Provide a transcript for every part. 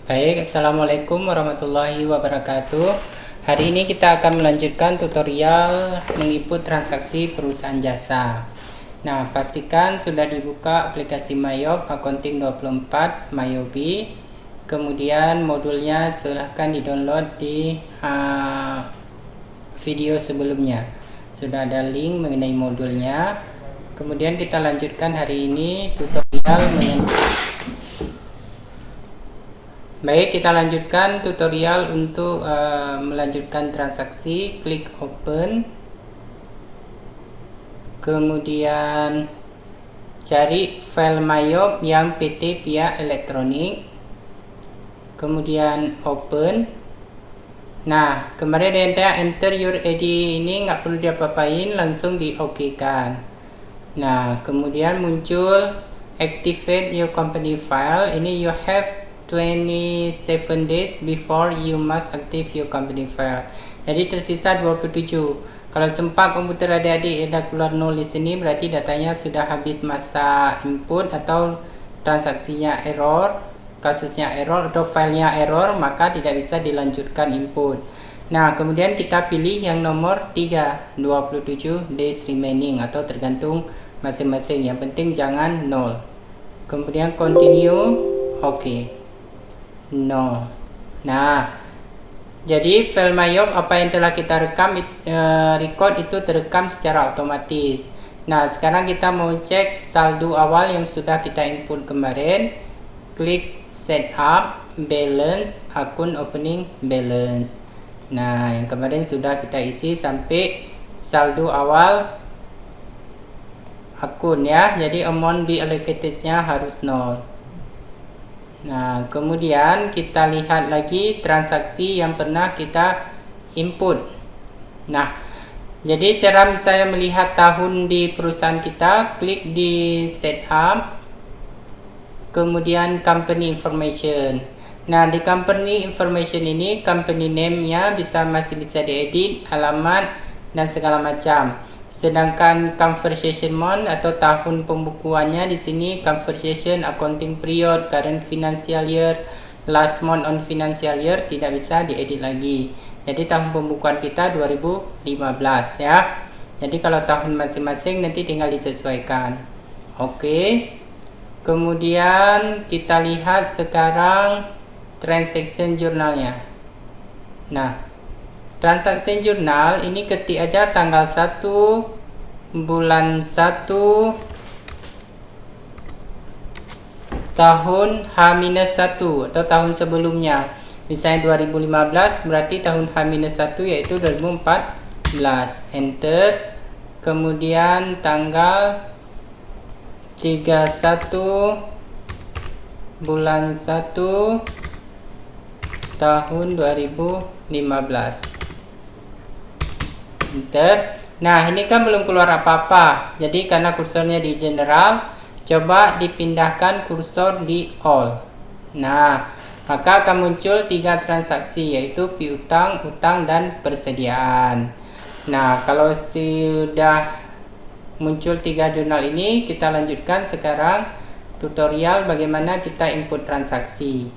Baik, Assalamualaikum warahmatullahi wabarakatuh. Hari ini kita akan melanjutkan tutorial menginput transaksi perusahaan jasa. Nah, pastikan sudah dibuka aplikasi Mayop Accounting 24 Mayobi. Kemudian modulnya silahkan di-download di video sebelumnya. Sudah ada link mengenai modulnya. Kemudian kita lanjutkan hari ini tutorial mengenai Baik, kita lanjutkan tutorial untuk melanjutkan transaksi. Klik open, kemudian cari file Mayop yang PT via elektronik, kemudian open. Nah, kemarin dia enter your ID ini nggak perlu diapa-apain, langsung di OK kan. Nah, kemudian muncul activate your company file. Ini you have 27 days before you must active your company file. Jadi tersisa 27. Kalau sempat komputer adik-adik ada keluar 0 di sini, berarti datanya sudah habis masa input atau transaksinya error, kasusnya error atau filenya error, maka tidak bisa dilanjutkan input. Nah, kemudian kita pilih yang nomor 3, 27 days remaining atau tergantung masing-masing. Yang penting jangan 0. Kemudian continue, oke. No. Nah, jadi file Mayop apa yang telah kita rekam record itu terekam secara otomatis. Nah, sekarang kita mau cek saldo awal yang sudah kita input kemarin. Klik setup balance, akun opening balance. Nah, yang kemarin sudah kita isi sampai saldo awal akun ya. Jadi amount diallocatednya harus 0. Nah, kemudian kita lihat lagi transaksi yang pernah kita input. Nah, jadi cara misalnya melihat tahun di perusahaan kita, klik di setup, kemudian company information. Nah, di company information ini company name-nya masih bisa diedit, alamat dan segala macam. Sedangkan conversation month atau tahun pembukuannya di sini conversation, accounting period, current financial year, last month on financial year tidak bisa diedit lagi. Jadi tahun pembukuan kita 2015 ya. Jadi kalau tahun masing-masing nanti tinggal disesuaikan. Oke. Kemudian kita lihat sekarang transaction jurnalnya. Nah, transaksi jurnal ini ketik aja tanggal 1 bulan 1 tahun H-1 atau tahun sebelumnya. Misalnya 2015 berarti tahun H-1 yaitu 2014. Enter. Kemudian tanggal 31 bulan 1 tahun 2015. Enter. Nah, ini kan belum keluar apa-apa. Jadi karena kursornya di general, coba dipindahkan kursor di all. Nah, maka akan muncul 3 transaksi, yaitu piutang, utang, dan persediaan. Nah, kalau sudah muncul 3 jurnal ini, kita lanjutkan sekarang tutorial bagaimana kita input transaksi.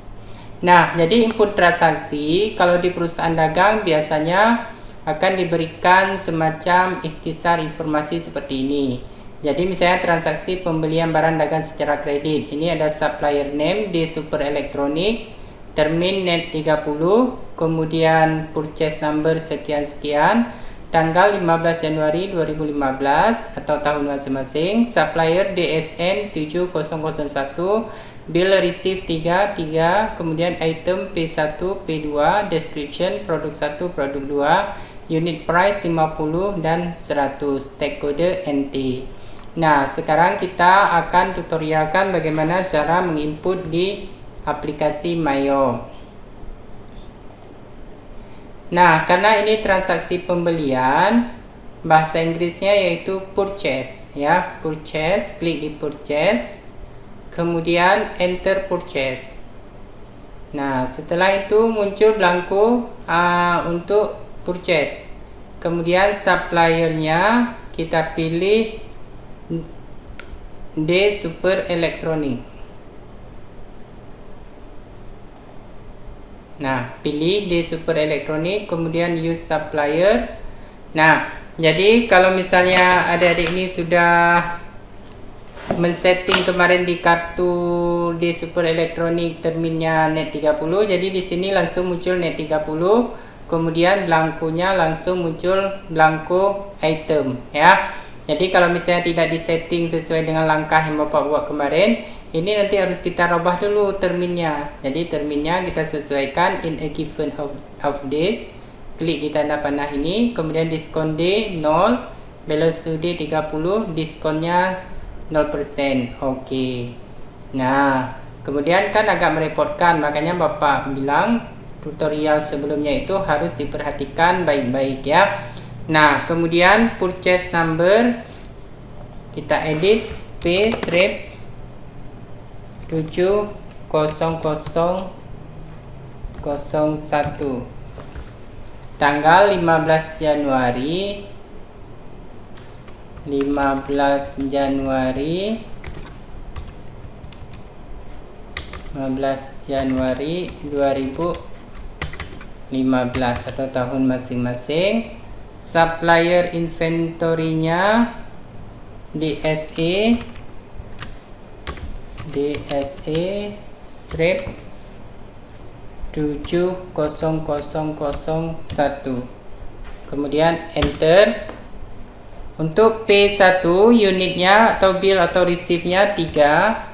Nah, jadi input transaksi kalau di perusahaan dagang biasanya akan diberikan semacam ikhtisar informasi seperti ini. Jadi misalnya transaksi pembelian barang dagang secara kredit. Ini ada supplier name di Super Elektronik, termin net 30, kemudian purchase number sekian-sekian, tanggal 15 Januari 2015 atau tahun masing-masing, supplier DSN 7001, bill receive 33, kemudian item P1, P2, description produk 1, produk 2, unit price 50 dan 100, tag kode NT. Nah, sekarang kita akan tutorialkan bagaimana cara menginput di aplikasi Mayop. Nah, karena ini transaksi pembelian, bahasa Inggrisnya yaitu purchase ya, purchase, klik di purchase, kemudian enter purchase. Nah, setelah itu muncul blanko untuk purchase. Kemudian suppliernya kita pilih D Super Elektronik. Nah, pilih di super elektronik, kemudian use supplier. Nah, jadi kalau misalnya adik-adik ini sudah men-setting kemarin di kartu di super elektronik terminnya net 30, jadi di sini langsung muncul net 30, kemudian blankonya langsung muncul blanko item ya. Jadi kalau misalnya tidak disetting sesuai dengan langkah yang Bapak buat kemarin, ini nanti harus kita rubah dulu terminnya. Jadi terminnya kita sesuaikan in a given of this. Klik di tanda panah ini, kemudian diskon D 0, velocity 30, diskonnya 0%. Oke. Nah, kemudian kan agak merepotkan, makanya Bapak bilang tutorial sebelumnya itu harus diperhatikan baik-baik ya. Nah, kemudian purchase number kita edit P strip 70001 tanggal 15 Januari 15 Januari 2015 atau tahun masing-masing. Supplier inventory-nya DSE strip 70001, kemudian enter. Untuk P1 unitnya atau bill atau receive-nya 3,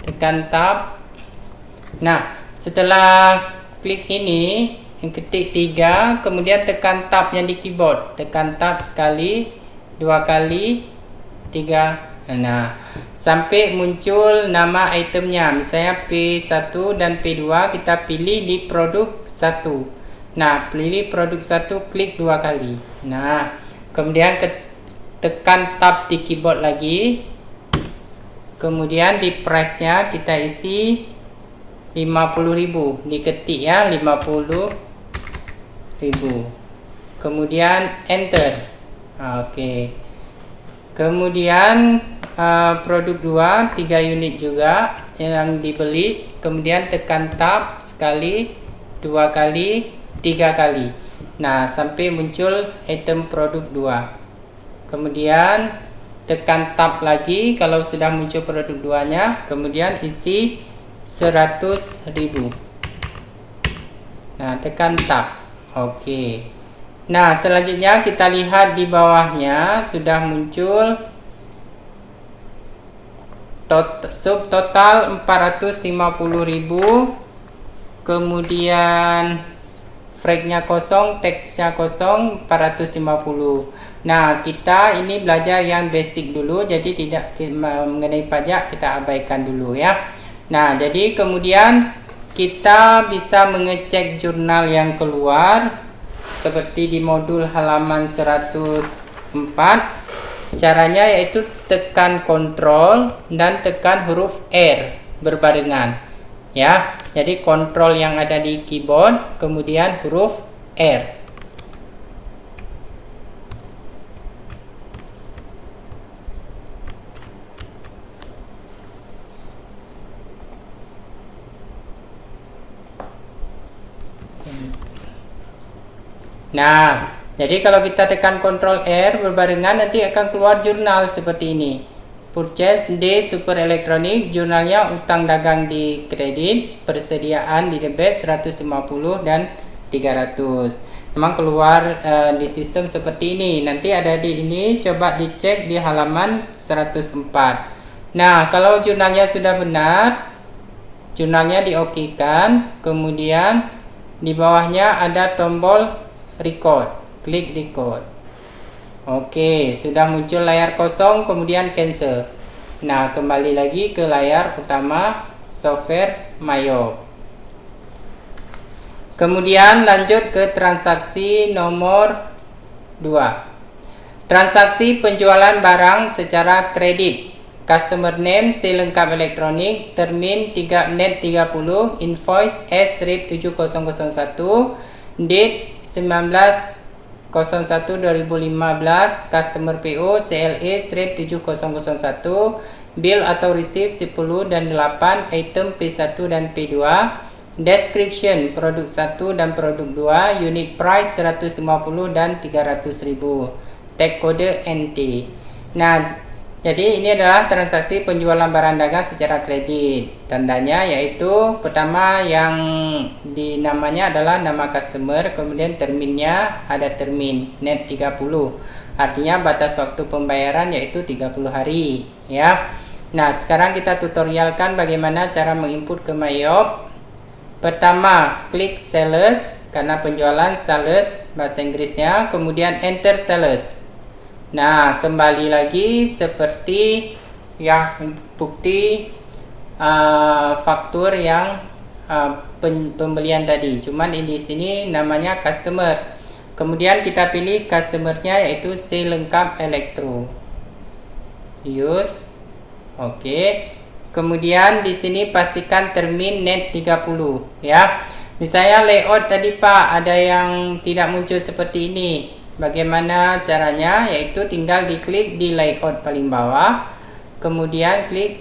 tekan tab. Nah, setelah klik ini, ketik 3, kemudian tekan tab yang di keyboard, tekan tab sekali, 2 kali, 3. Nah, sampai muncul nama itemnya, misalnya P1 dan P2, kita pilih di produk 1. Nah, pilih produk 1, klik 2 kali. Nah, kemudian tekan tab di keyboard lagi, kemudian di price-nya kita isi 50.000, diketik ya 50.000, kemudian enter. Oke. Kemudian produk 2 3 unit juga yang dibeli, kemudian tekan tab sekali, 2 kali, 3 kali. Nah, sampai muncul item produk 2. Kemudian tekan tab lagi kalau sudah muncul produk 2-nya, kemudian isi 100.000. Nah, tekan tab. Oke. Nah, selanjutnya kita lihat di bawahnya sudah muncul subtotal 450.000, kemudian frag-nya kosong, teksnya kosong, 450. Nah, kita ini belajar yang basic dulu, jadi tidak mengenai pajak kita abaikan dulu ya. Nah, jadi kemudian kita bisa mengecek jurnal yang keluar seperti di modul halaman 104. Caranya yaitu tekan kontrol dan tekan huruf R berbarengan ya. Jadi kontrol yang ada di keyboard, kemudian huruf R. Nah, jadi kalau kita tekan Ctrl R berbarengan, nanti akan keluar jurnal seperti ini. Purchase D super elektronik, jurnalnya utang dagang di kredit, persediaan di debit 150 dan 300. Memang keluar di sistem seperti ini. Nanti ada di ini, coba dicek di halaman 104. Nah, kalau jurnalnya sudah benar, jurnalnya di-OK-kan, kemudian di bawahnya ada tombol record, klik record. Oke, sudah muncul layar kosong, kemudian cancel. Nah, kembali lagi ke layar utama software Mayo. Kemudian lanjut ke transaksi nomor 2. Transaksi penjualan barang secara kredit. Customer name selengkap elektronik, termin 3 net 30, invoice S-7001, date 19/01/2015, customer PO CLE -7001, bill atau receive 10 dan 8, item P1 dan P2, Description produk 1 dan produk 2, unit price 150 dan 300.000. Tag kode NT. Nah, jadi ini adalah transaksi penjualan barang dagang secara kredit. Tandanya yaitu pertama yang namanya adalah nama customer, kemudian terminnya ada termin net 30. Artinya batas waktu pembayaran yaitu 30 hari, ya. Nah, sekarang kita tutorialkan bagaimana cara menginput ke MyOp. Pertama, klik sales karena penjualan sales bahasa Inggrisnya, kemudian enter sales. Nah, kembali lagi seperti yang bukti faktur yang pembelian tadi. Cuman di sini namanya customer. Kemudian kita pilih customernya yaitu C lengkap elektro. Use. Oke. Kemudian di sini pastikan termin net 30, ya. Misalnya layout tadi Pak ada yang tidak muncul seperti ini. Bagaimana caranya? Yaitu tinggal diklik di layout paling bawah, kemudian klik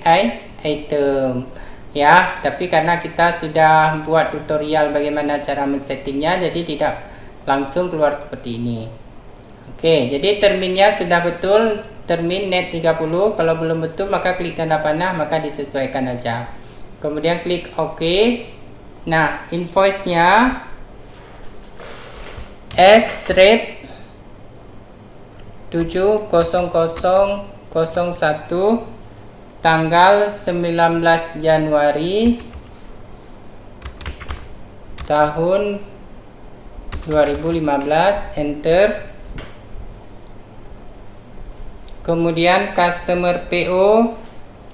item. Ya, tapi karena kita sudah buat tutorial bagaimana cara men-settingnya, jadi tidak langsung keluar seperti ini. Oke, jadi terminnya sudah betul. Termin net 30. Kalau belum betul maka klik tanda panah, maka disesuaikan aja. Kemudian klik OK. Nah, invoice-nya S-Rate 70001 tanggal 19 Januari tahun 2015, enter. Kemudian customer PO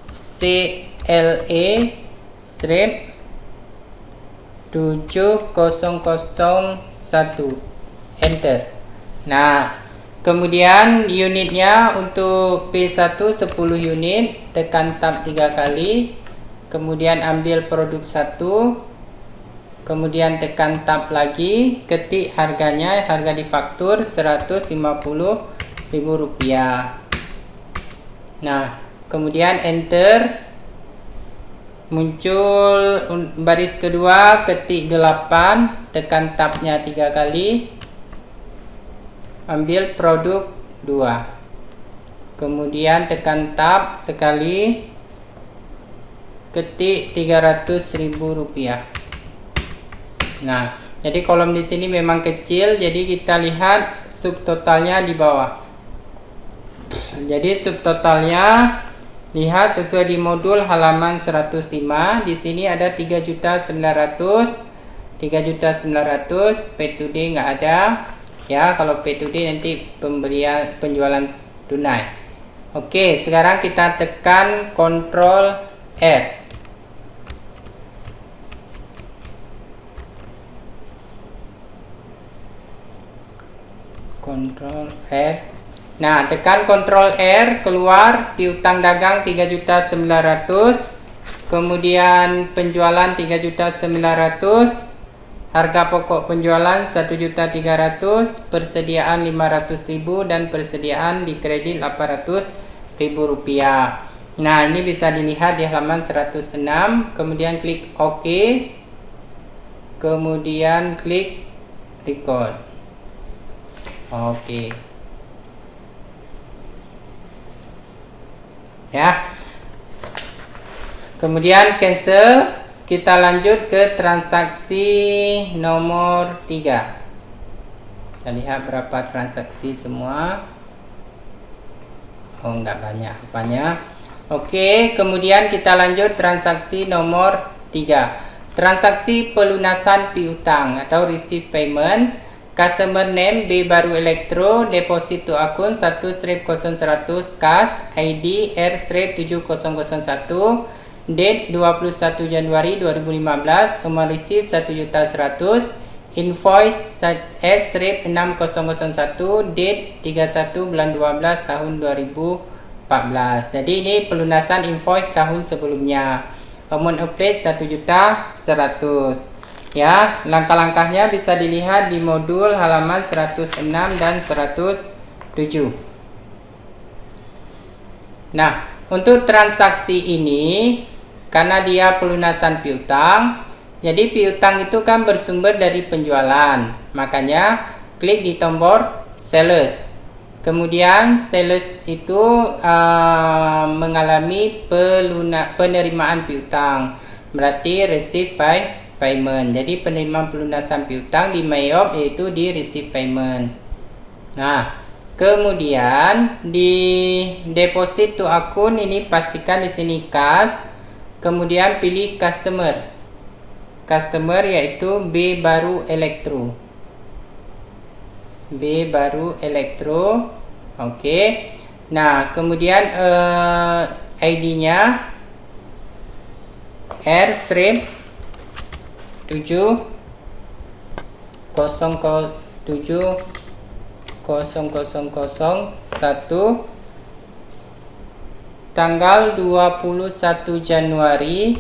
CLE strip 7001, enter. Nah, kemudian unitnya untuk P1 10 unit, tekan tab 3 kali, kemudian ambil produk 1, kemudian tekan tab lagi, ketik harganya, harga di faktur Rp150.000. Nah, kemudian enter. Muncul baris kedua, ketik 8, tekan tabnya 3 kali, ambil produk 2, kemudian tekan tab sekali, ketik Rp300.000. Nah, jadi kolom di sini memang kecil, jadi kita lihat subtotalnya di bawah. Jadi subtotalnya lihat sesuai di modul halaman 105. Di sini ada 3.900.000, 3.900.000, pay today nggak ada. Ya, kalau pay today nanti penjualan tunai. Oke, sekarang kita tekan Ctrl R. Ctrl R. Nah, tekan Ctrl R, keluar piutang dagang 3.900.000, kemudian penjualan 3.900.000, harga pokok penjualan 1.300.000, persediaan 500.000 dan persediaan di kredit Rp800.000. Nah, ini bisa dilihat di halaman 106, kemudian klik OK, kemudian klik record. Oke. Ya, kemudian cancel. Kita lanjut ke transaksi nomor 3. Kita lihat berapa transaksi semua. Oh, enggak banyak. Oke, kemudian kita lanjut transaksi nomor 3. Transaksi pelunasan piutang atau receive payment. Customer name B Baru Elektro, deposito akun 1/0100 kas, ID R/7001, date 21 Januari 2015, amount receive 1.100.000, invoice S/6001, date 31 bulan 12 tahun 2014. Jadi ini pelunasan invoice tahun sebelumnya. Amount applied 1.100.000. Ya, langkah-langkahnya bisa dilihat di modul halaman 106 dan 107. Nah, untuk transaksi ini karena dia pelunasan piutang, Jadi piutang itu kan bersumber dari penjualan. Makanya klik di tombol sales. Kemudian sales itu mengalami penerimaan piutang. Berarti receive by payment. Jadi penerimaan pelunasan piutang di MYOB yaitu di receive payment. Nah, kemudian di deposit to akun ini pastikan di sini cash. Kemudian pilih customer. Customer yaitu B baru elektro. B baru elektro. Oke. Nah, kemudian ID-nya R-7 0070001 tanggal 21 Januari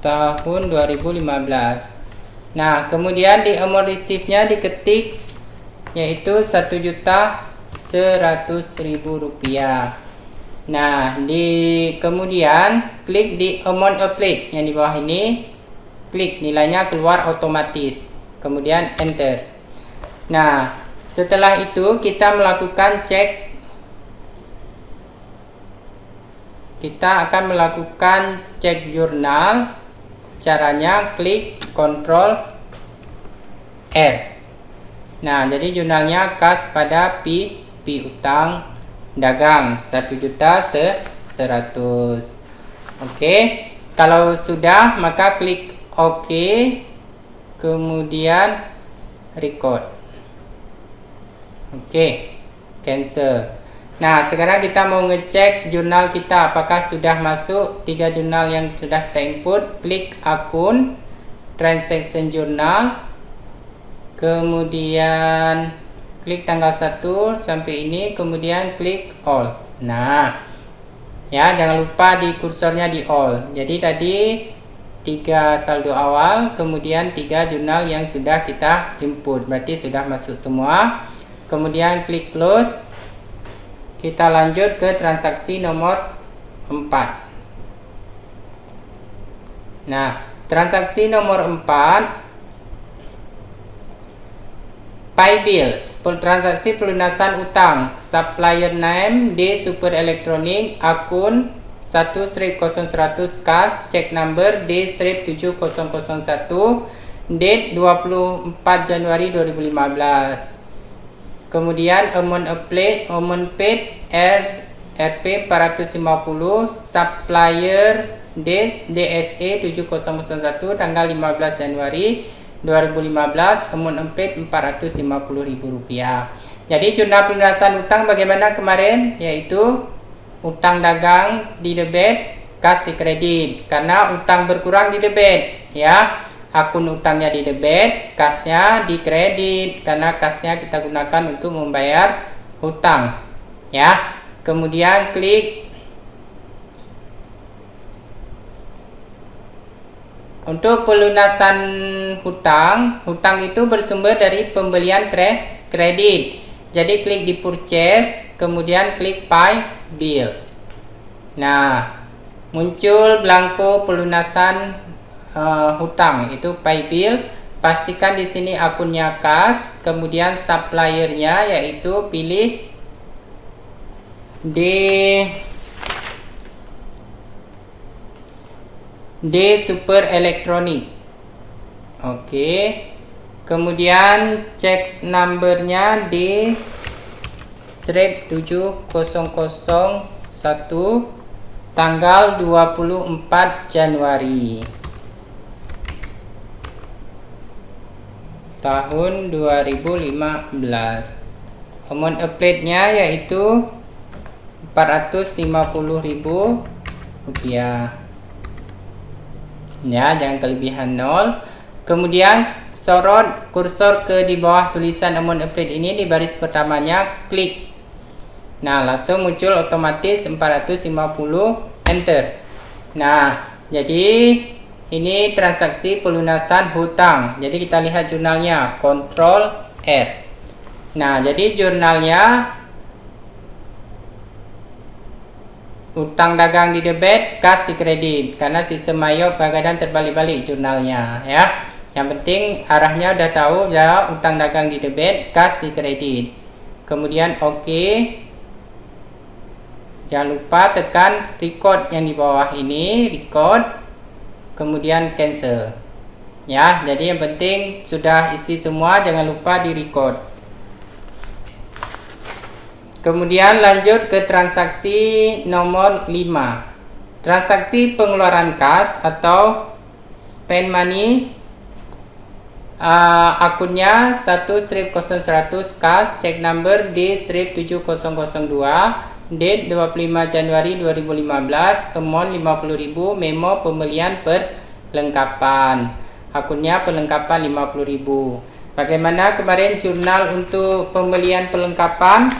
tahun 2015. Nah, kemudian di amount receive-nya diketik yaitu Rp1.100.000. Nah, kemudian klik di amount applied yang di bawah ini, klik nilainya keluar otomatis. Kemudian enter. Nah, setelah itu kita melakukan cek. Kita akan melakukan cek jurnal. Caranya klik Ctrl R. Nah, jadi jurnalnya kas pada piutang dagang 1.100.000. Oke. Kalau sudah maka klik OK. Kemudian record. Oke. Cancel. Nah, sekarang kita mau ngecek jurnal kita apakah sudah masuk 3 jurnal yang sudah kita input. Klik akun, transaction jurnal, kemudian klik tanggal 1 sampai ini, kemudian klik all. Nah, ya jangan lupa di kursornya di all. Jadi tadi 3 saldo awal, kemudian 3 jurnal yang sudah kita input, berarti sudah masuk semua. Kemudian klik close. Kita lanjut ke transaksi nomor 4. Nah, transaksi nomor 4 pay bills, transaksi pelunasan utang, supplier name D Super Electronic, akun 1.100 kas, check number D-7001, date 24 Januari 2015. Kemudian amount paid RP 450, supplier DSE 7001 tanggal 15 Januari 2015, amount paid Rp450.000. Jadi jurnal pelunasan utang bagaimana kemarin, yaitu utang dagang di debit, kas di kredit. Karena utang berkurang di debit, ya. Akun utangnya di debit, kasnya di kredit, karena kasnya kita gunakan untuk membayar hutang, ya. Kemudian klik untuk pelunasan hutang. Hutang itu bersumber dari pembelian kredit. Jadi klik di purchase, kemudian klik pay bills. Nah, muncul blanko pelunasan hutang, itu pay bill. Pastikan di sini akunnya kas, kemudian suppliernya yaitu pilih D Super Electronic. Oke. Kemudian check numbernya D 7001 tanggal 24 Januari tahun 2015. Amount applied-nya yaitu Rp450.000. Ya, jangan kelebihan 0. Kemudian sorot kursor ke di bawah tulisan amount applied ini, di baris pertamanya klik. Nah, langsung muncul otomatis 450, enter. Nah, jadi ini transaksi pelunasan hutang. Jadi kita lihat jurnalnya, Ctrl R. Nah, jadi jurnalnya utang dagang di debit, kas di kredit, karena sistem Mayop kadang terbalik-balik jurnalnya ya. Yang penting arahnya udah tahu ya, utang dagang di debit, kas di kredit. Kemudian oke. Jangan lupa tekan record yang di bawah ini, record. Kemudian cancel. Ya, jadi yang penting sudah isi semua, jangan lupa di record. Kemudian lanjut ke transaksi nomor 5. Transaksi pengeluaran kas atau spend money. Akunnya 1/0100 kas, check number D/7002, date 25 Januari 2015, amount 50.000, memo pembelian perlengkapan. Akunnya perlengkapan 50.000. Bagaimana kemarin jurnal untuk pembelian perlengkapan?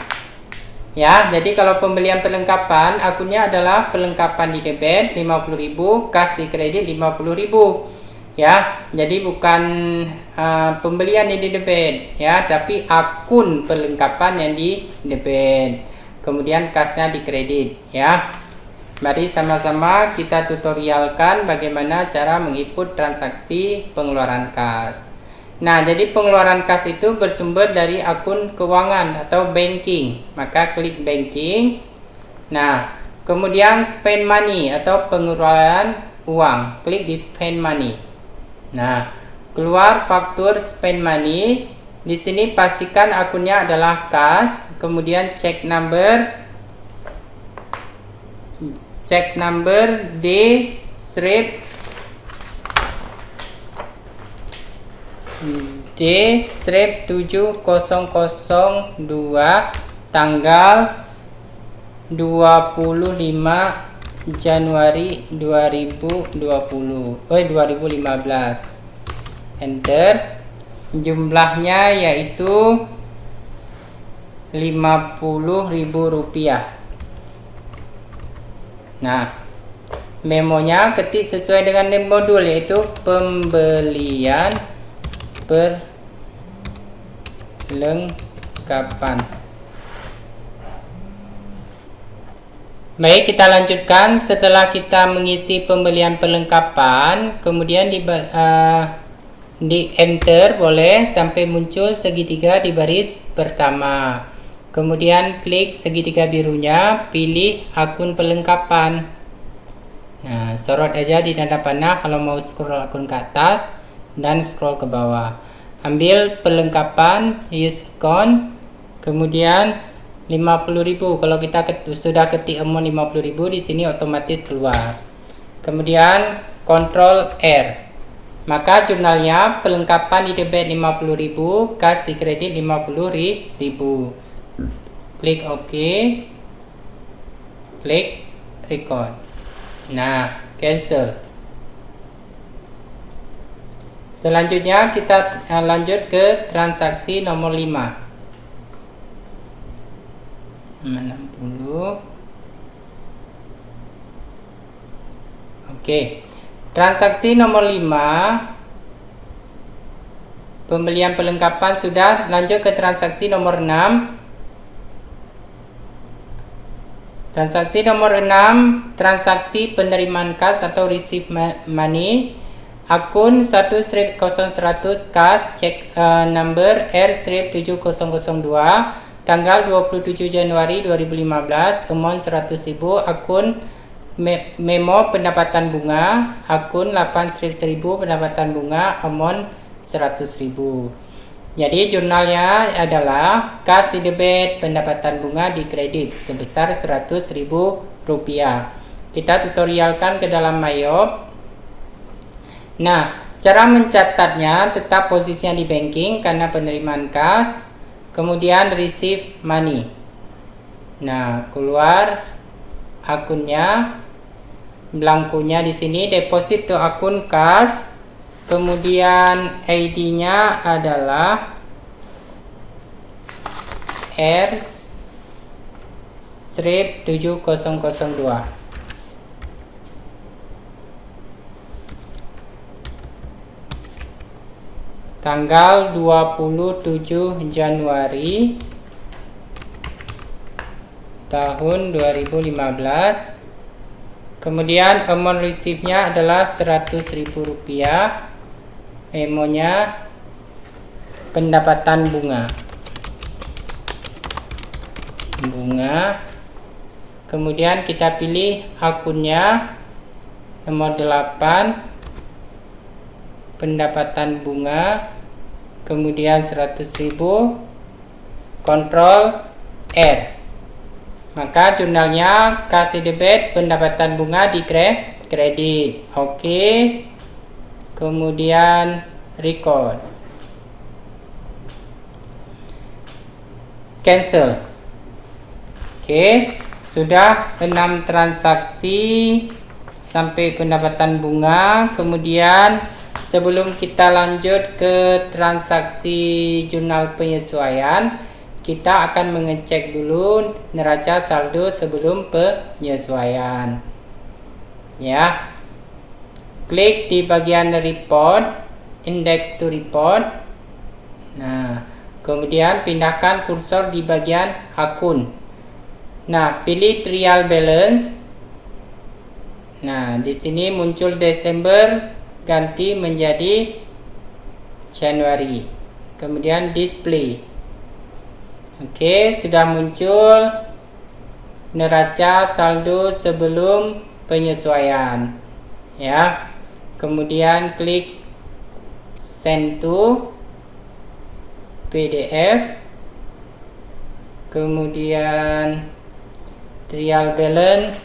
Ya, jadi kalau pembelian perlengkapan, akunnya adalah perlengkapan di debit 50.000, kas di kredit 50.000. Ya, jadi bukan pembelian yang di debit ya, tapi akun perlengkapan yang di debit. Kemudian kasnya di kredit ya. Mari sama-sama kita tutorialkan bagaimana cara menginput transaksi pengeluaran kas. Nah, jadi pengeluaran kas itu bersumber dari akun keuangan atau banking. Maka klik banking. Nah, kemudian spend money atau pengeluaran uang. Klik di spend money. Nah, keluar faktur spend money. Di sini pastikan akunnya adalah kas, kemudian check number D/7002 tanggal 25 Januari 2015. Enter. Jumlahnya yaitu Rp50.000. Nah, memonya ketik sesuai dengan modul, yaitu pembelian perlengkapan. Baik, kita lanjutkan. Setelah kita mengisi pembelian perlengkapan, kemudian di enter boleh sampai muncul segitiga di baris pertama. Kemudian klik segitiga birunya, pilih akun perlengkapan. Nah, sorot aja di tanda panah kalau mau scroll akun ke atas dan scroll ke bawah. Ambil perlengkapan, use account, kemudian 50.000. Kalau kita sudah ketik amount 50.000, di sini otomatis keluar. Kemudian Ctrl R. Maka jurnalnya perlengkapan di debit 50.000, kas di kredit 50.000. Klik OK. Klik record. Nah, cancel. Selanjutnya kita lanjut ke transaksi nomor 5. 60. Oke. Transaksi nomor 5, pembelian perlengkapan sudah. Lanjut ke transaksi nomor 6. Transaksi nomor 6, transaksi penerimaan kas atau receive money. Akun 1/0100 kas, check number R/7002, tanggal 27 Januari 2015, amount 100.000, akun memo pendapatan bunga, akun 8/1000 pendapatan bunga, amount 100.000. Jadi jurnalnya adalah kas di debit, pendapatan bunga di kredit sebesar Rp100.000. Kita tutorialkan ke dalam Mayop. Nah, cara mencatatnya tetap posisinya di banking karena penerimaan kas, kemudian receive money. Nah, keluar akunnya, blankonya di sini, deposit to akun kas, kemudian ID-nya adalah R/7002. Tanggal 27 Januari tahun 2015, Kemudian amount receive-nya adalah Rp100.000. Memonya pendapatan bunga. Kemudian kita pilih akunnya nomor 8, pendapatan bunga, kemudian 100.000, Ctrl R. Maka jurnalnya kasih debit pendapatan bunga di kredit. Oke. Kemudian record. Cancel. Oke, sudah 6 transaksi sampai pendapatan bunga. Kemudian sebelum kita lanjut ke transaksi jurnal penyesuaian, kita akan mengecek dulu neraca saldo sebelum penyesuaian. Ya. Klik di bagian report, index to report. Nah, kemudian pindahkan kursor di bagian akun. Nah, pilih trial balance. Nah, di sini muncul Desember ganti menjadi Januari. Kemudian display. Oke, sudah muncul neraca saldo sebelum penyesuaian. Ya. Kemudian klik send to PDF. Kemudian trial balance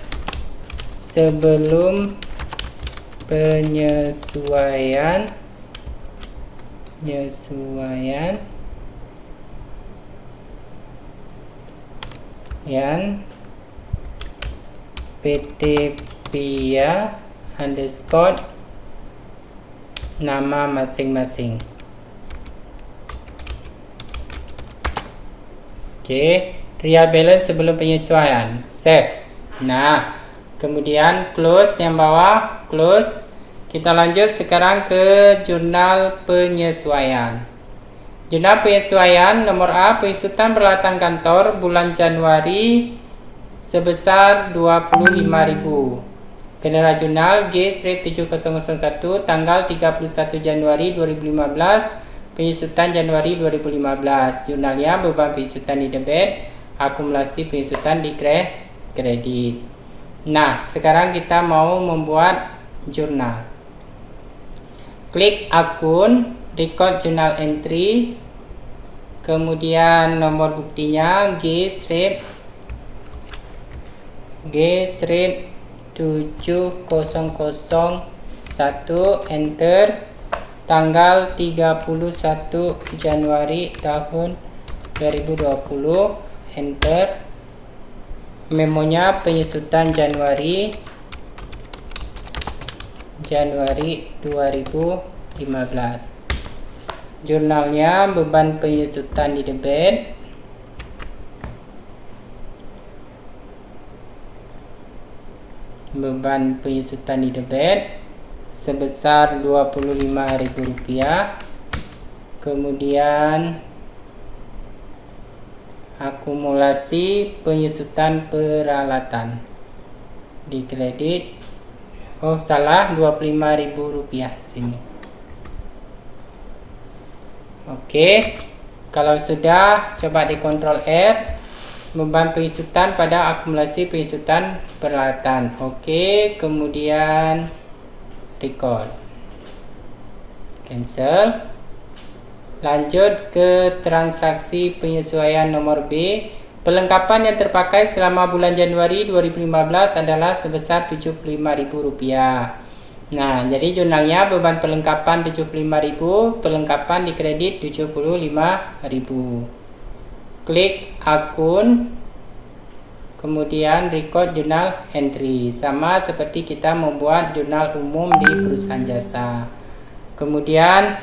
sebelum penyesuaian yang PT Pia underscore nama masing-masing. Oke, trial balance sebelum penyesuaian, save. Nah, kemudian close yang bawah, close. Kita lanjut sekarang ke jurnal penyesuaian. Jurnal penyesuaian nomor A, penyesuaian peralatan kantor bulan Januari sebesar 25.000. General Jurnal G/7001 tanggal 31 Januari 2015, penyusutan Januari 2015. Jurnalnya beban penyusutan di debit, akumulasi penyusutan di kredit. Nah, sekarang kita mau membuat jurnal. Klik akun, record journal entry, kemudian nomor buktinya G/7001, enter, tanggal 31 Januari tahun 2020, enter, memonya penyusutan Januari 2015. Jurnalnya beban penyusutan di debit, sebesar Rp25.000. Kemudian akumulasi penyusutan peralatan di kredit. Oh, salah, Rp25.000 sini. Oke. Kalau sudah, coba di Ctrl R. Beban penyusutan pada akumulasi penyusutan peralatan. Oke, kemudian record. Cancel. Lanjut ke transaksi penyesuaian nomor B. Perlengkapan yang terpakai selama bulan Januari 2015 adalah sebesar Rp75.000. Nah, jadi jurnalnya beban perlengkapan Rp75.000, perlengkapan di kredit Rp75.000. Klik akun, kemudian record jurnal entry, sama seperti kita membuat jurnal umum di perusahaan jasa. Kemudian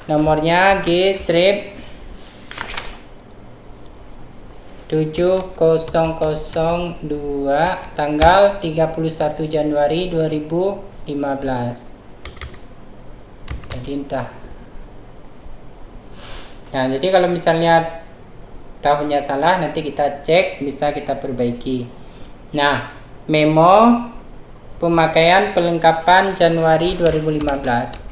nomornya G/7002 tanggal 31 Januari 2015. Jadi entah. Nah, jadi kalau misalnya tahunnya salah, nanti kita cek, bisa kita perbaiki. Nah, memo pemakaian perlengkapan Januari 2015.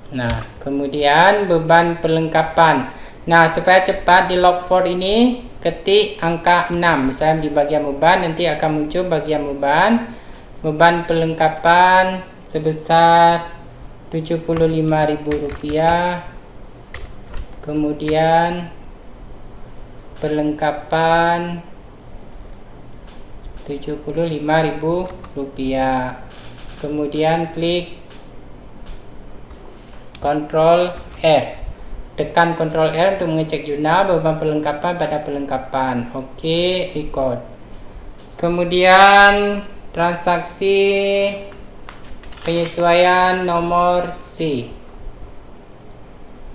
Nah, kemudian beban perlengkapan. Nah, supaya cepat di log4 ini, ketik angka 6. Misalnya di bagian beban, nanti akan muncul bagian beban. Beban perlengkapan sebesar Rp75.000. Kemudian perlengkapan Rp75.000. Kemudian klik Ctrl R. Tekan Ctrl R untuk mengecek jurnal beban perlengkapan pada perlengkapan. Oke, record. Kemudian transaksi penyesuaian nomor C.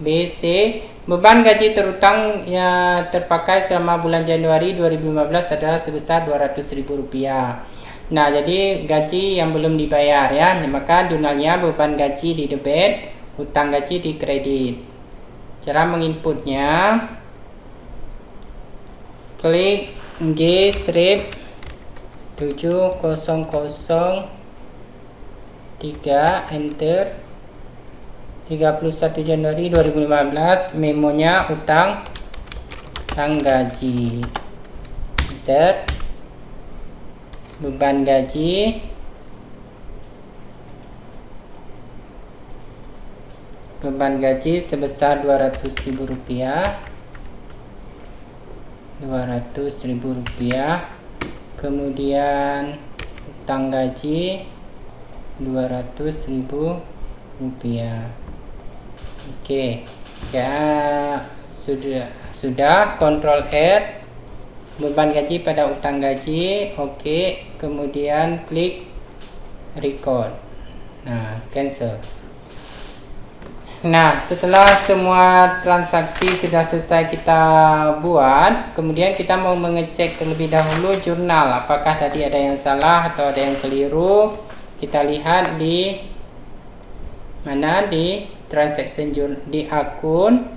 BC, beban gaji terutang yang terpakai selama bulan Januari 2015 adalah sebesar Rp200.000. Nah, jadi gaji yang belum dibayar ya, maka jurnalnya beban gaji di debit, hutang gaji di kredit. Cara menginputnya, klik G strip 7003, enter. 31 Januari 2015, memonya hutang gaji, enter. Beban gaji, sebesar Rp200.000. Kemudian hutang gaji Rp200.000. Oke, ya sudah Ctrl R, beban gaji pada hutang gaji. Oke, kemudian klik record. Nah, cancel. Nah, setelah semua transaksi sudah selesai kita buat, kemudian kita mau mengecek terlebih dahulu jurnal, apakah tadi ada yang salah atau ada yang keliru. Kita lihat di mana, di transaction di akun,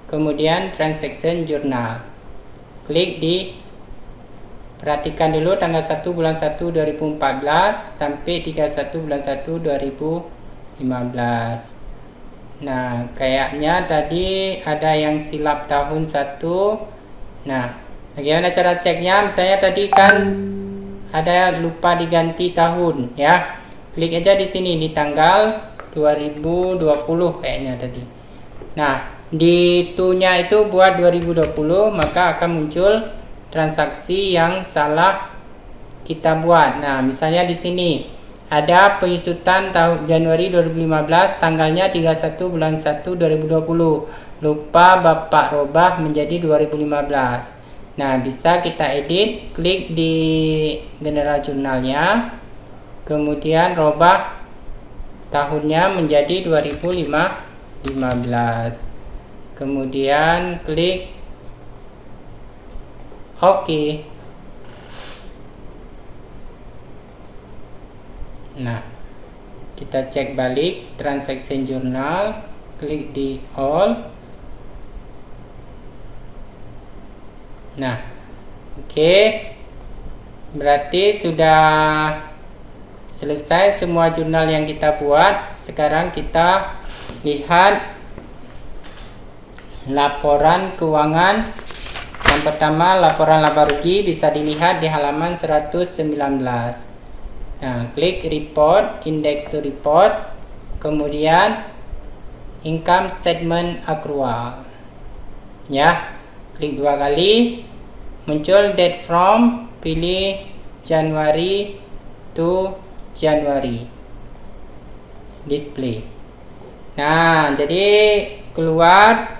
kemudian transaction jurnal. Klik di, perhatikan dulu tanggal 1 bulan 1 2014 sampai 31 bulan 1 2015. Nah, kayaknya tadi ada yang silap tahun 1. Nah, bagaimana cara ceknya? Misalnya tadi kan ada lupa diganti tahun ya. Klik aja di sini di tanggal 2020 kayaknya tadi. Nah, di to-nya itu buat 2020, maka akan muncul transaksi yang salah kita buat. Nah, misalnya di sini ada penyusutan tahun Januari 2015, tanggalnya 31 bulan 1 2020. Lupa Bapak robah menjadi 2015. Nah, bisa kita edit, klik di general jurnalnya, kemudian robah tahunnya menjadi 2015. Kemudian klik OK. Nah, kita cek balik transaction jurnal, klik di all. Nah, oke. Berarti sudah selesai semua jurnal yang kita buat. Sekarang kita lihat laporan keuangan. Yang pertama, laporan laba rugi bisa dilihat di halaman 119. Nah, klik report, index to report, kemudian income statement accrual. Ya, klik 2 kali, muncul date from, pilih Januari to January, display. Nah, jadi keluar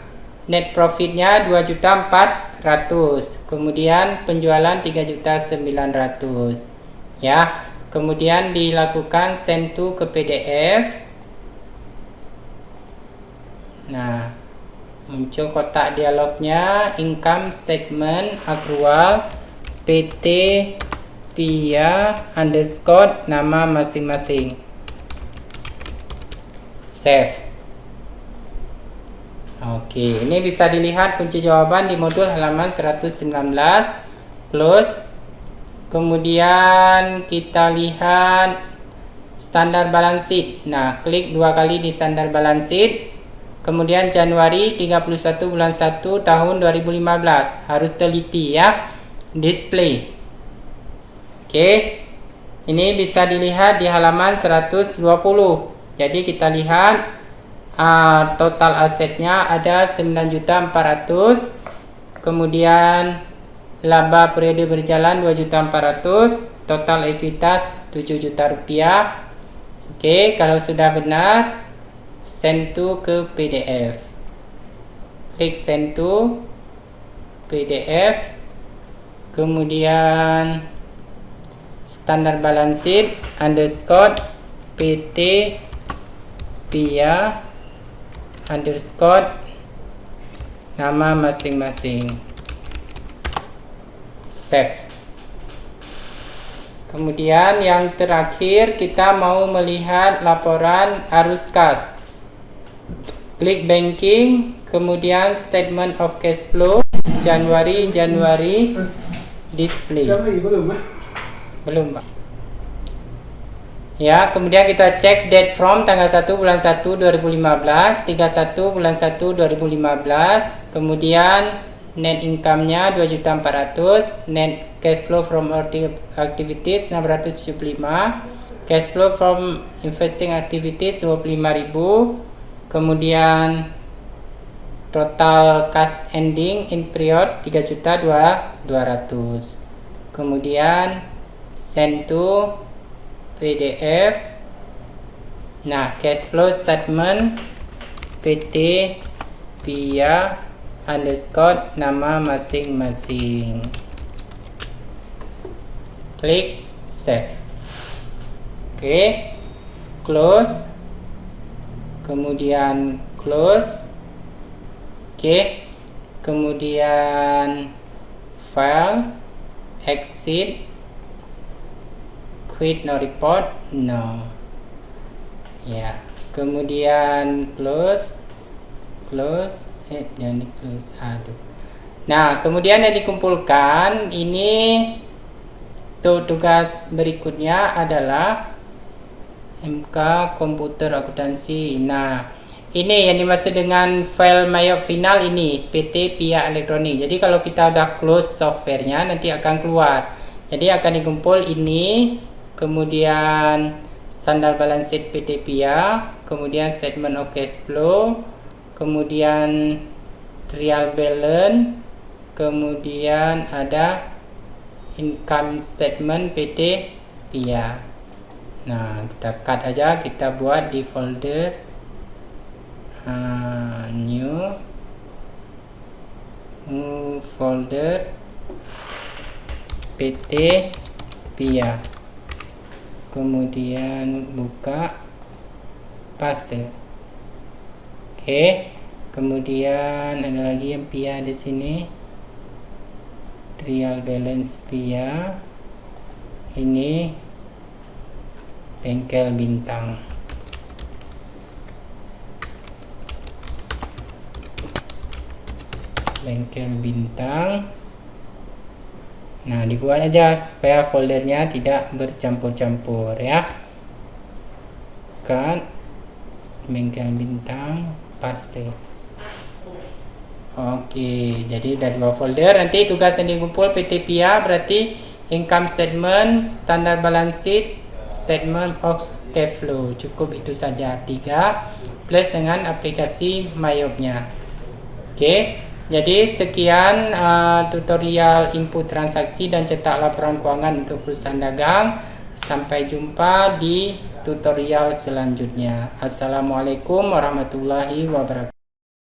net profitnya 2.400.000, kemudian penjualan 3.900.000 ya. Kemudian dilakukan send to ke PDF. Nah, muncul kotak dialognya, income statement accrual PT Pia underscore nama masing-masing. Save. Oke, ini bisa dilihat kunci jawaban di modul halaman 119 close. Kemudian kita lihat standar balance sheet. Nah, klik 2 kali di standar balance sheet. Kemudian Januari 31 bulan 1 tahun 2015. Harus teliti ya. Display. Oke. Ini bisa dilihat di halaman 120. Jadi kita lihat total asetnya ada 9.400.000. Kemudian laba periode berjalan 2.400.000. Total ekuitas 7 juta rupiah. Oke, kalau sudah benar, send to ke PDF. Klik send to PDF. Kemudian standar balance sheet underscore PT Pia underscore nama masing-masing. Save. Kemudian yang terakhir kita mau melihat laporan arus kas. Klik banking, kemudian statement of cash flow Januari display. Belum, Pak. Ya, kemudian kita cek date from tanggal 1 bulan 1 2015, 31 bulan 1 2015. Kemudian net income-nya 2.400.000, net cash flow from activities 675, cash flow from investing activities 25.000. Kemudian total cash ending in period 3.200.000. Kemudian send to PDF. Nah, cash flow statement PT Pia underscore nama masing-masing. Klik save. Oke, close. Kemudian close. Oke, kemudian file, exit, quit no report, no. Ya, kemudian close, jangan di close, aduh. Nah, kemudian yang dikumpulkan ini tugas berikutnya adalah MK komputer akuntansi. Nah, ini yang dimaksud dengan file mayop final ini PT Pia Elektronik. Jadi kalau kita udah close softwarenya nanti akan keluar. Jadi akan dikumpul ini, kemudian standar balance sheet PT Pia, kemudian statement of cash flow, kemudian trial balance, kemudian ada income statement PT Pia. Nah, kita cut aja, kita buat di folder new folder PT Pia, kemudian buka, paste. Oke, kemudian ada lagi yang Pia di sini, trial balance Pia, ini bengkel bintang. Bengkel bintang. Nah, dibuat aja supaya foldernya tidak bercampur-campur ya. Kan bengkel bintang, paste. Oke, jadi udah 2 folder. Nanti tugas yang dikumpul PT Pia berarti income statement, standar balance sheet, statement of cash flow. Cukup itu saja, 3 plus dengan aplikasi mayopnya. Oke. Jadi sekian tutorial input transaksi dan cetak laporan keuangan untuk perusahaan dagang. Sampai jumpa di tutorial selanjutnya. Assalamualaikum warahmatullahi wabarakatuh.